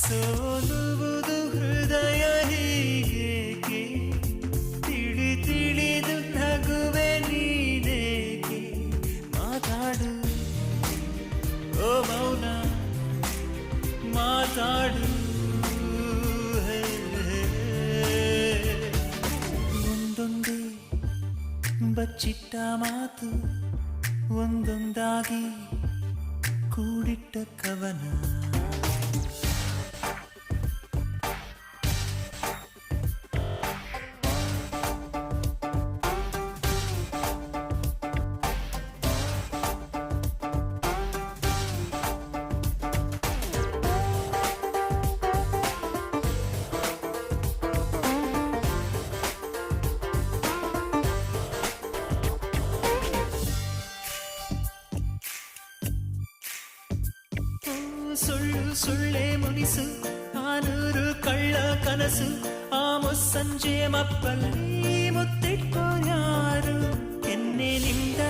ಸೋಲುವುದು ಹೃದಯ ಹೀಗೇಕೆ ತಿಳಿದು ನಗುವೆ ನೀನೇಕೆ ಮಾತಾಡು ಓ ಮೌನ ಮಾತಾಡು ಒಂದೊಂದೇ ಬಚ್ಚಿಟ್ಟ ಮಾತು ಒಂದೊಂದಾಗಿ ಕೂಡಿಟ್ಟ ಕವನ ಸುಳ್ಳು ಸುಳ್ಳೆ ಮುನಿಸು ಆನೂರು ಕಳ್ಳ ಕನಸು ಆ ಮುಸ್ಸಂಜೆ ಮಪ್ಪಲ್ಲಿ ಮುತ್ತಿಟ್ಕೋ ಯಾರು ಎನ್ನೆ ನಿಂದ